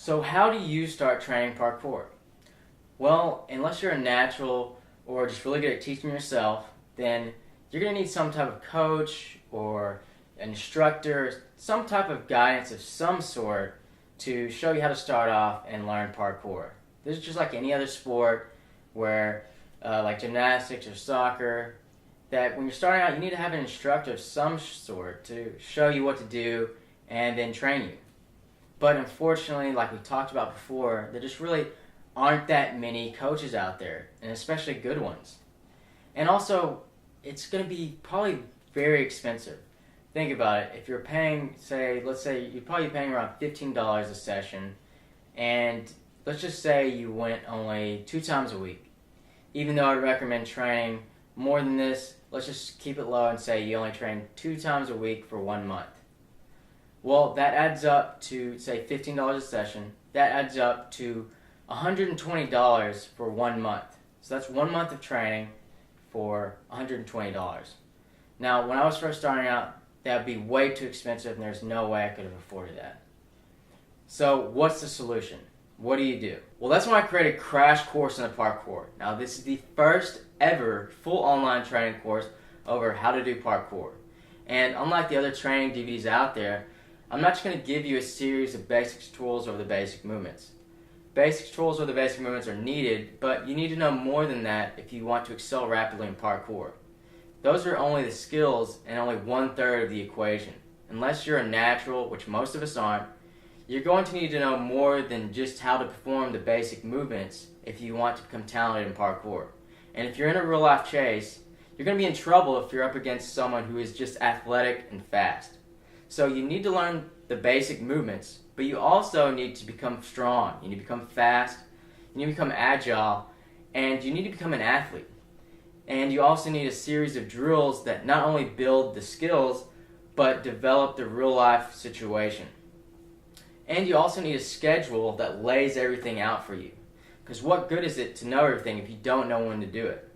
So how do you start training parkour? Well, unless you're a natural or just really good at teaching yourself, then you're going to need some type of coach or an instructor, some type of guidance of some sort to show you how to start off and learn parkour. This is just like any other sport where, like gymnastics or soccer, that when you're starting out, you need to have an instructor of some sort to show you what to do and then train you. But unfortunately, like we talked about before, there just really aren't that many coaches out there, and especially good ones. And also, it's going to be probably very expensive. Think about it. If you're paying, let's say you're probably paying around $15 a session, and let's just say you went only 2 times a week. Even though I'd recommend training more than this, let's just keep it low and say you only train 2 times a week for 1 month. Well, that adds up to, say, $15 a session. That adds up to $120 for 1 month. So that's 1 month of training for $120. Now, when I was first starting out, that would be way too expensive, and there's no way I could have afforded that. So what's the solution? What do you do? Well, that's when I created Crash Course in the Parkour. Now, this is the first ever full online training course over how to do parkour. And unlike the other training DVDs out there, I'm not just going to give you a series of basic tools or the basic movements. Basic tools or the basic movements are needed, but you need to know more than that if you want to excel rapidly in parkour. Those are only the skills and only 1/3 of the equation. Unless you're a natural, which most of us aren't, you're going to need to know more than just how to perform the basic movements if you want to become talented in parkour. And if you're in a real life chase, you're going to be in trouble if you're up against someone who is just athletic and fast. So you need to learn the basic movements, but you also need to become strong. You need to become fast, you need to become agile, and you need to become an athlete. And you also need a series of drills that not only build the skills, but develop the real life situation. And you also need a schedule that lays everything out for you. Because what good is it to know everything if you don't know when to do it?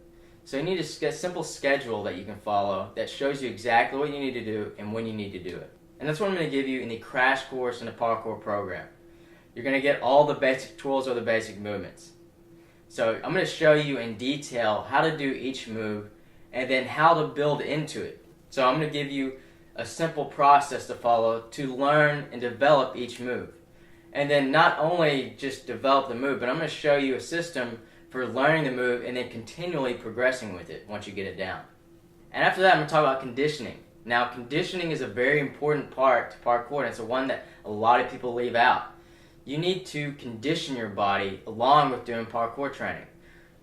So you need a simple schedule that you can follow that shows you exactly what you need to do and when you need to do it. And that's what I'm going to give you in the Crash Course in the Parkour program. You're going to get all the basic tools or the basic movements. So I'm going to show you in detail how to do each move and then how to build into it. So I'm going to give you a simple process to follow to learn and develop each move. And then not only just develop the move, but I'm going to show you a system for learning the move and then continually progressing with it once you get it down. And after that, I'm going to talk about conditioning. Now, conditioning is a very important part to parkour, and it's the one that a lot of people leave out. You need to condition your body along with doing parkour training.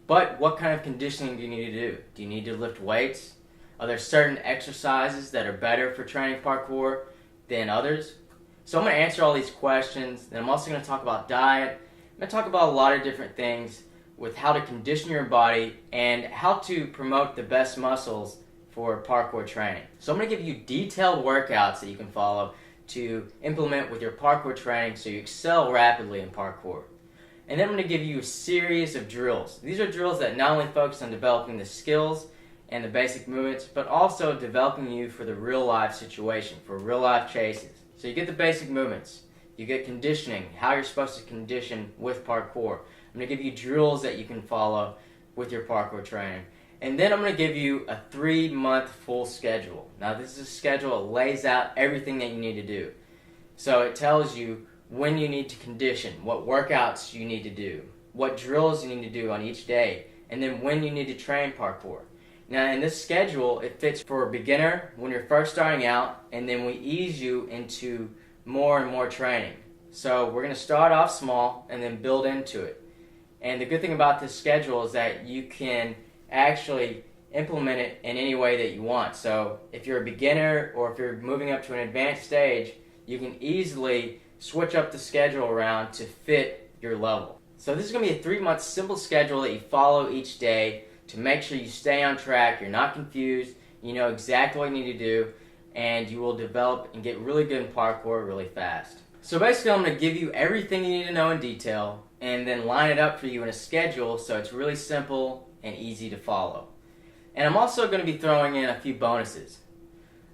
But what kind of conditioning do you need to do? Do you need to lift weights? Are there certain exercises that are better for training parkour than others? So I'm going to answer all these questions. Then I'm also going to talk about diet. I'm going to talk about a lot of different things with how to condition your body and how to promote the best muscles for parkour training. So I'm going to give you detailed workouts that you can follow to implement with your parkour training so you excel rapidly in parkour. And then I'm going to give you a series of drills. These are drills that not only focus on developing the skills and the basic movements, but also developing you for the real life situation, for real life chases. So you get the basic movements, you get conditioning, how you're supposed to condition with parkour. I'm going to give you drills that you can follow with your parkour training. And then I'm going to give you a 3-month full schedule. Now this is a schedule that lays out everything that you need to do. So it tells you when you need to condition, what workouts you need to do, what drills you need to do on each day, and then when you need to train parkour. Now in this schedule, it fits for a beginner when you're first starting out, and then we ease you into more and more training. So we're going to start off small and then build into it. And the good thing about this schedule is that you can actually implement it in any way that you want. So if you're a beginner or if you're moving up to an advanced stage, you can easily switch up the schedule around to fit your level. So this is going to be a 3-month simple schedule that you follow each day to make sure you stay on track, you're not confused, you know exactly what you need to do, and you will develop and get really good in parkour really fast. So basically I'm going to give you everything you need to know in detail and then line it up for you in a schedule so it's really simple and easy to follow. And I'm also going to be throwing in a few bonuses.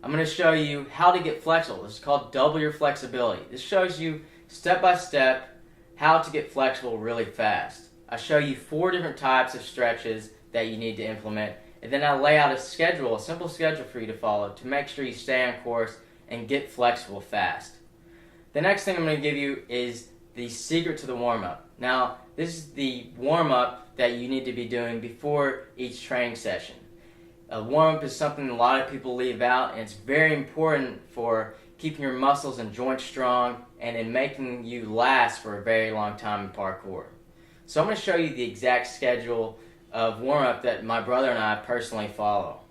I'm going to show you how to get flexible. This is called Double Your Flexibility. This shows you step by step how to get flexible really fast. I show you 4 different types of stretches that you need to implement, and then I lay out a schedule, a simple schedule for you to follow to make sure you stay on course and get flexible fast. The next thing I'm going to give you is the secret to the warm-up. Now, this is the warm-up that you need to be doing before each training session. A warm-up is something a lot of people leave out, and it's very important for keeping your muscles and joints strong and in making you last for a very long time in parkour. So I'm going to show you the exact schedule of warm-up that my brother and I personally follow.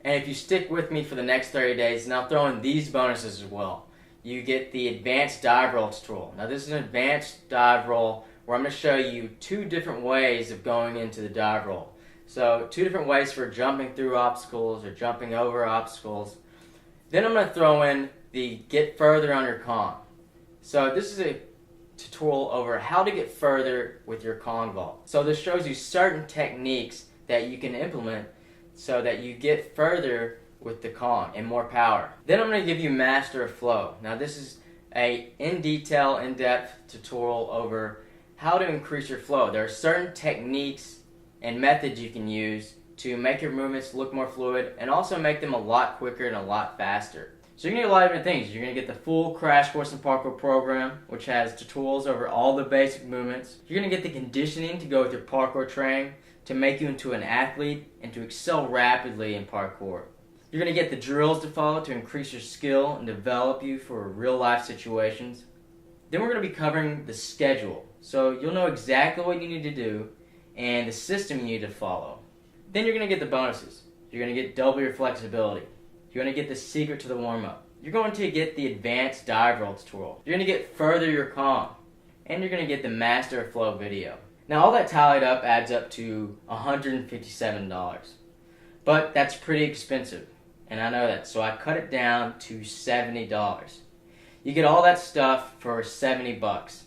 And if you stick with me for the next 30 days, and I'll throw in these bonuses as well. You get the advanced dive roll tutorial. Now this is an advanced dive roll where I'm going to show you 2 different ways of going into the dive roll. So 2 different ways for jumping through obstacles or jumping over obstacles. Then I'm going to throw in the get further on your Kong. So this is a tutorial over how to get further with your Kong vault. So this shows you certain techniques that you can implement so that you get further with the Kong and more power. Then I'm going to give you Master of Flow. Now this is a in-depth tutorial over how to increase your flow. There are certain techniques and methods you can use to make your movements look more fluid and also make them a lot quicker and a lot faster. So you're going to get a lot of different things. You're going to get the full Crash Course in Parkour program, which has tutorials over all the basic movements. You're going to get the conditioning to go with your parkour training to make you into an athlete and to excel rapidly in parkour. You're going to get the drills to follow to increase your skill and develop you for real-life situations. Then we're going to be covering the schedule, so you'll know exactly what you need to do and the system you need to follow. Then you're going to get the bonuses. You're going to get double your flexibility. You're going to get the secret to the warm-up. You're going to get the advanced dive roll tutorial. You're going to get further your Kong. And you're going to get the Master of Flow video. Now all that tallied up adds up to $157. But that's pretty expensive. And I know that, so I cut it down to $70. You get all that stuff for $70.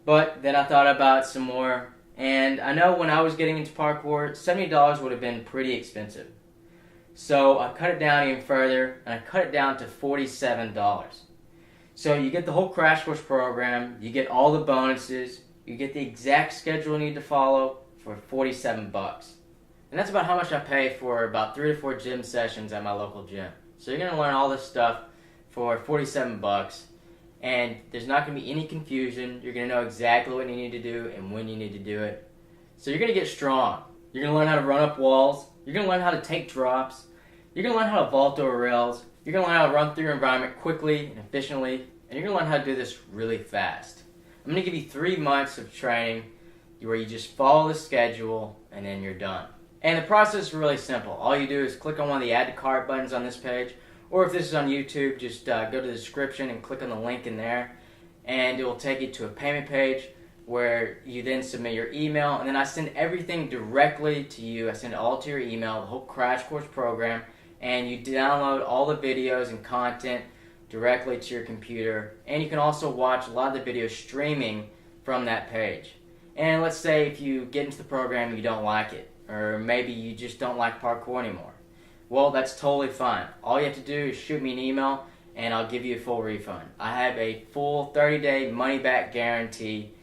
But then I thought about it some more, and I know when I was getting into parkour, $70 would have been pretty expensive. So I cut it down even further, and I cut it down to $47. So you get the whole Crash Course program, you get all the bonuses, you get the exact schedule you need to follow for $47. And that's about how much I pay for about 3 to 4 gym sessions at my local gym. So you're going to learn all this stuff for $47, and there's not going to be any confusion. You're going to know exactly what you need to do and when you need to do it. So you're going to get strong. You're going to learn how to run up walls. You're going to learn how to take drops. You're going to learn how to vault over rails. You're going to learn how to run through your environment quickly and efficiently. And you're going to learn how to do this really fast. I'm going to give you 3 months of training where you just follow the schedule and then you're done. And the process is really simple. All you do is click on one of the Add to Cart buttons on this page. Or if this is on YouTube, just go to the description and click on the link in there. And it will take you to a payment page where you then submit your email, and then I send everything directly to you. I send it all to your email, the whole Crash Course program, and you download all the videos and content directly to your computer. And you can also watch a lot of the videos streaming from that page. And let's say if you get into the program and you don't like it, or maybe you just don't like parkour anymore. Well, that's totally fine. All you have to do is shoot me an email, and I'll give you a full refund. I have a full 30-day money-back guarantee.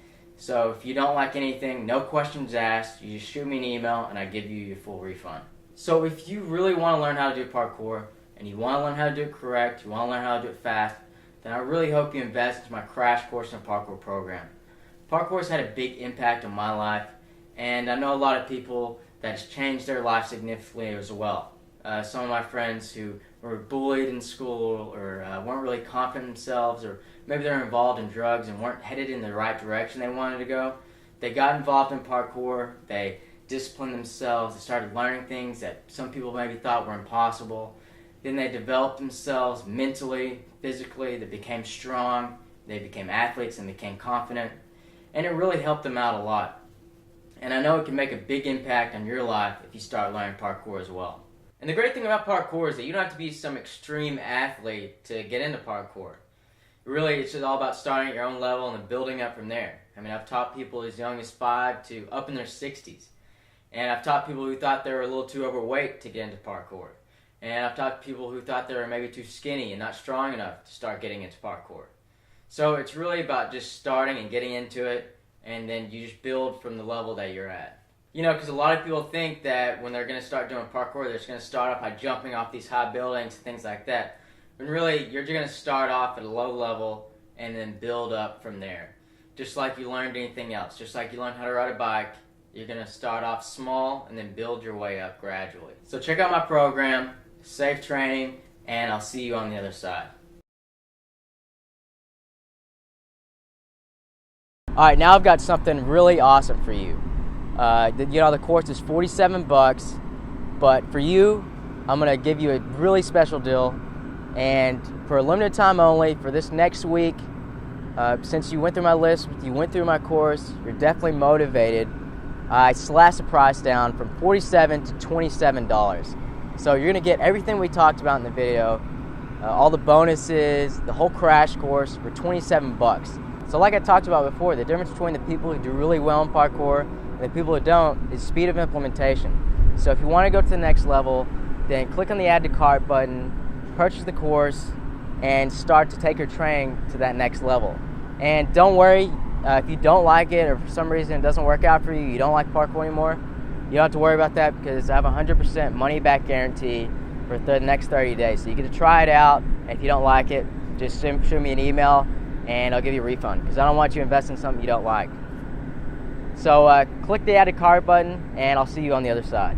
So if you don't like anything, no questions asked, you just shoot me an email and I give you your full refund. So if you really want to learn how to do parkour, and you want to learn how to do it correct, you want to learn how to do it fast, then I really hope you invest into my Crash Course in Parkour program. Parkour has had a big impact on my life, and I know a lot of people that has changed their life significantly as well. Some of my friends who were bullied in school or weren't really confident in themselves, or maybe they're involved in drugs and weren't headed in the right direction they wanted to go. They got involved in parkour, they disciplined themselves, they started learning things that some people maybe thought were impossible. Then they developed themselves mentally, physically, they became strong, they became athletes and became confident, and it really helped them out a lot. And I know it can make a big impact on your life if you start learning parkour as well. And the great thing about parkour is that you don't have to be some extreme athlete to get into parkour. Really, it's just all about starting at your own level and then building up from there. I mean, I've taught people as young as 5 to up in their 60s. And I've taught people who thought they were a little too overweight to get into parkour. And I've taught people who thought they were maybe too skinny and not strong enough to start getting into parkour. So it's really about just starting and getting into it, and then you just build from the level that you're at. You know, because a lot of people think that when they're going to start doing parkour, they're just going to start off by jumping off these high buildings and things like that. When really, you're just going to start off at a low level and then build up from there. Just like you learned anything else. Just like you learned how to ride a bike, you're going to start off small and then build your way up gradually. So check out my program, safe training, and I'll see you on the other side. Alright, now I've got something really awesome for you. The course is $47, but for you, I'm going to give you a really special deal. And for a limited time only, for this next week, since you went through my list, you went through my course, you're definitely motivated, I slashed the price down from $47 to $27. So you're going to get everything we talked about in the video, all the bonuses, the whole crash course for $27. So like I talked about before, the difference between the people who do really well in parkour and the people who don't is speed of implementation. So if you want to go to the next level, then click on the add to cart button, purchase the course, and start to take your training to that next level. And don't worry, if you don't like it or for some reason it doesn't work out for you, you don't like parkour anymore, you don't have to worry about that because I have a 100% money back guarantee for the next 30 days. So you get to try it out, and if you don't like it, just shoot me an email and I'll give you a refund because I don't want you investing in something you don't like. So click the add to cart button and I'll see you on the other side.